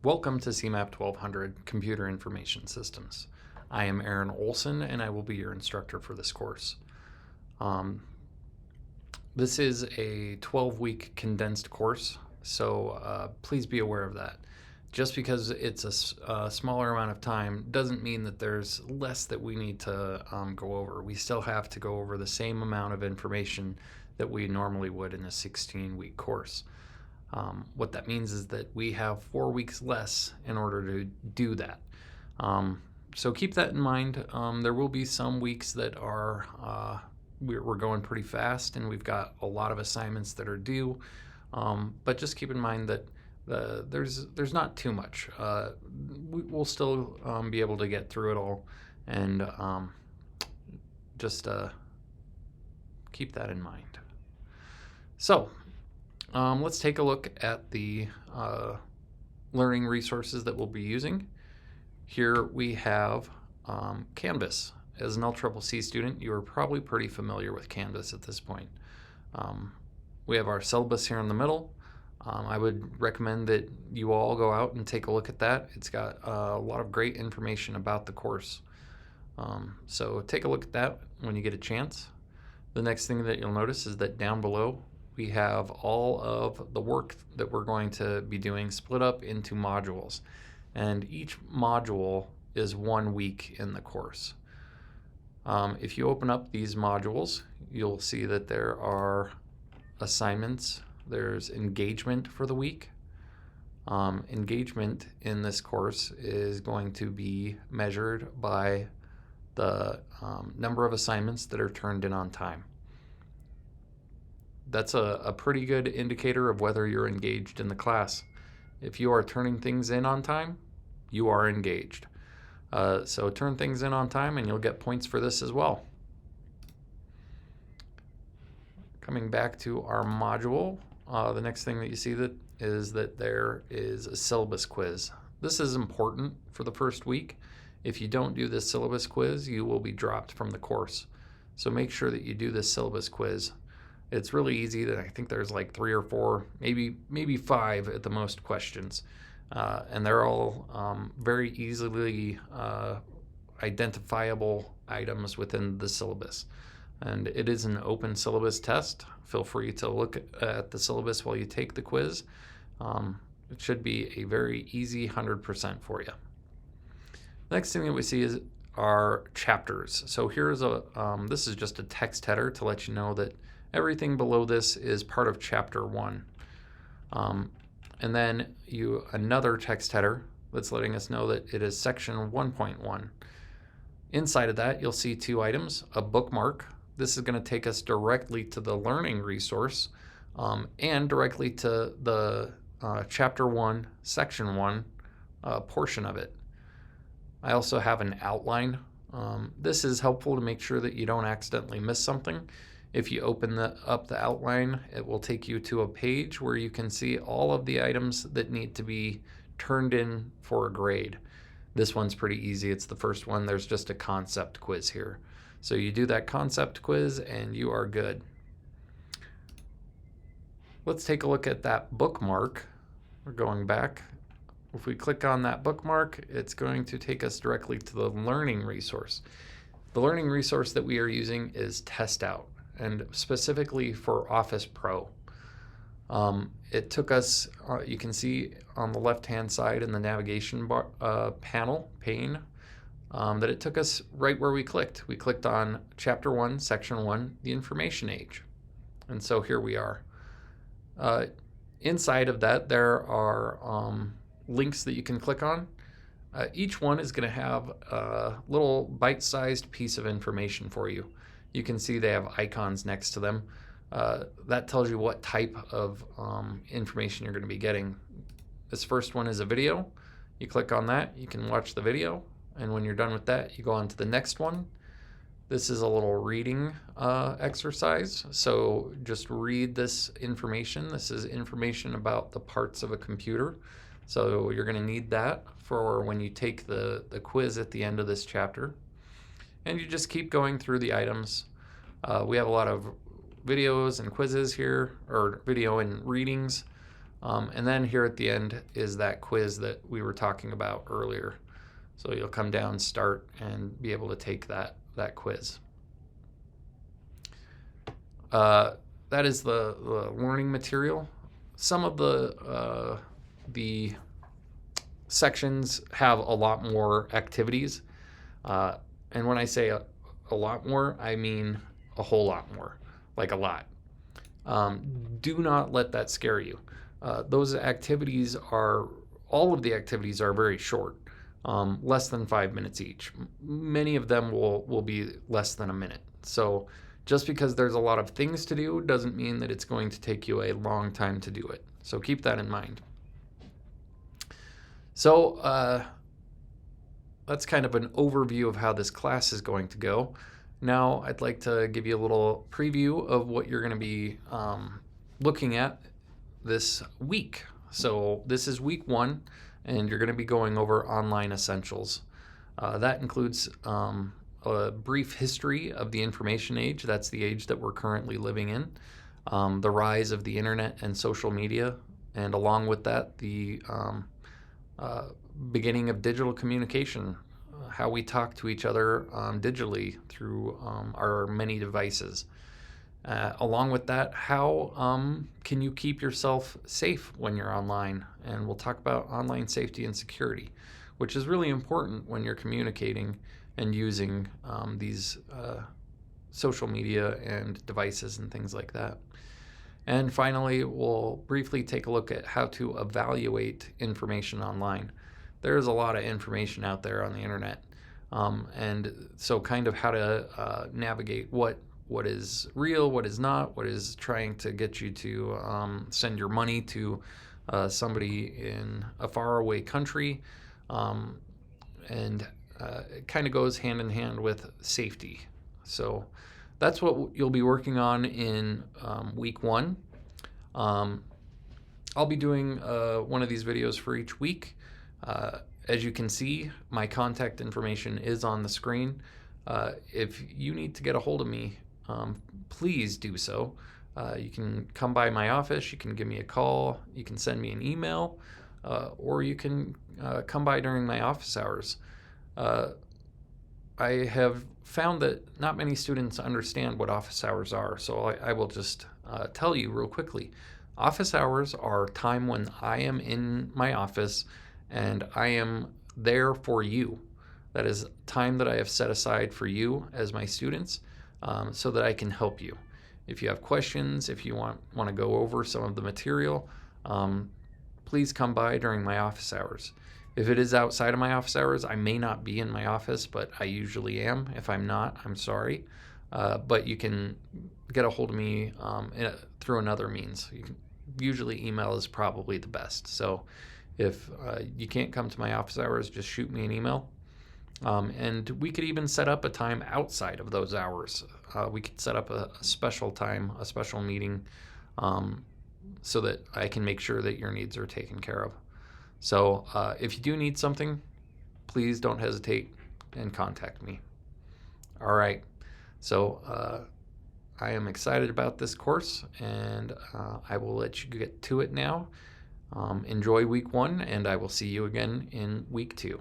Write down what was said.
Welcome to CMAP-1200 Computer Information Systems. I am Aaron Olson and I will be your instructor for this course. This is a 12-week condensed course, so please be aware of that. Just because it's a smaller amount of time doesn't mean that there's less that we need to go over. We still have to go over the same amount of information that we normally would in a 16-week course. What that means is that we have 4 weeks less in order to do that. So keep that in mind. There will be some weeks that are we're going pretty fast and we've got a lot of assignments that are due, but just keep in mind that there's not too much. We'll still be able to get through it all, and just keep that in mind. So let's take a look at the learning resources that we'll be using. Here we have Canvas. As an L-CCC student, you are probably pretty familiar with Canvas at this point. We have our syllabus here in the middle. I would recommend that you all go out and take a look at that. It's got a lot of great information about the course. So take a look at that when you get a chance. The next thing that you'll notice is that down below we have all of the work that we're going to be doing split up into modules. And each module is 1 week in the course. If you open up these modules, you'll see that there are assignments. There's engagement for the week. Engagement in this course is going to be measured by the number of assignments that are turned in on time. That's a pretty good indicator of whether you're engaged in the class. If you are turning things in on time, you are engaged. So turn things in on time and you'll get points for this as well. Coming back to our module, the next thing that you see is that there is a syllabus quiz. This is important for the first week. If you don't do this syllabus quiz, you will be dropped from the course. So make sure that you do this syllabus quiz. It's really easy. I think there's like 3 or 4, maybe 5 at the most questions. And they're all very easily identifiable items within the syllabus. And it is an open syllabus test. Feel free to look at the syllabus while you take the quiz. It should be a very easy 100% for you. Next thing that we see is our chapters. So here's this is just a text header to let you know that everything below this is part of chapter 1. And then another text header that's letting us know that it is section 1.1. Inside of that, you'll see 2 items, a bookmark. This is going to take us directly to the learning resource and directly to the chapter 1, section 1 portion of it. I also have an outline. This is helpful to make sure that you don't accidentally miss something. If you open up the outline, it will take you to a page where you can see all of the items that need to be turned in for a grade. This one's pretty easy. It's the first one. There's just a concept quiz here. So you do that concept quiz and you are good. Let's take a look at that bookmark. We're going back. If we click on that bookmark, it's going to take us directly to the learning resource. The learning resource that we are using is Test Out, and specifically for Office Pro. It took us, you can see on the left-hand side in the navigation bar, pane, that it took us right where we clicked. We clicked on Chapter 1, Section 1, the Information Age. And so here we are. Inside of that, there are links that you can click on. Each one is going to have a little bite-sized piece of information for you. You can see they have icons next to them. That tells you what type of information you're going to be getting. This first one is a video. You click on that, you can watch the video, and when you're done with that, you go on to the next one. This is a little reading exercise, so just read this information. This is information about the parts of a computer, so you're going to need that for when you take the quiz at the end of this chapter. And you just keep going through the items. We have a lot of videos and quizzes here, or video and readings. And then here at the end is that quiz that we were talking about earlier. So you'll come down, start, and be able to take that quiz. That is the learning material. Some of the sections have a lot more activities. And when I say a lot more, I mean a whole lot more, like a lot. Do not let that scare you. Those activities all of the activities are very short, less than 5 minutes each. Many of them will be less than a minute. So just because there's a lot of things to do doesn't mean that it's going to take you a long time to do it. So keep that in mind. So that's kind of an overview of how this class is going to go. Now I'd like to give you a little preview of what you're going to be looking at this week. So this is week 1, and you're going to be going over online essentials. That includes a brief history of the information age. That's the age that we're currently living in. The rise of the internet and social media, and along with that, the beginning of digital communication, how we talk to each other digitally through our many devices. Along with that, how can you keep yourself safe when you're online? And we'll talk about online safety and security, which is really important when you're communicating and using these social media and devices and things like that. And finally, we'll briefly take a look at how to evaluate information online. There's a lot of information out there on the internet. And so kind of how to navigate what is real, what is not, what is trying to get you to send your money to somebody in a faraway country. And it kind of goes hand in hand with safety. So that's what you'll be working on in week 1. I'll be doing one of these videos for each week. As you can see, my contact information is on the screen. If you need to get a hold of me, please do so. You can come by my office, you can give me a call, you can send me an email, or you can come by during my office hours. I have found that not many students understand what office hours are, so I will just tell you real quickly. Office hours are time when I am in my office and I am there for you. That is time that I have set aside for you as my students, so that I can help you. If you have questions, if you want to go over some of the material, please come by during my office hours. If it is outside of my office hours, I may not be in my office, but I usually am. If I'm not, I'm sorry. But you can get a hold of me through another means. Usually email is probably the best. So if you can't come to my office hours, just shoot me an email. And we could even set up a time outside of those hours. We could set up a special time, a special meeting, so that I can make sure that your needs are taken care of. So if you do need something, please don't hesitate and contact me. All right. So I am excited about this course, and I will let you get to it now. Enjoy week 1, and I will see you again in week 2.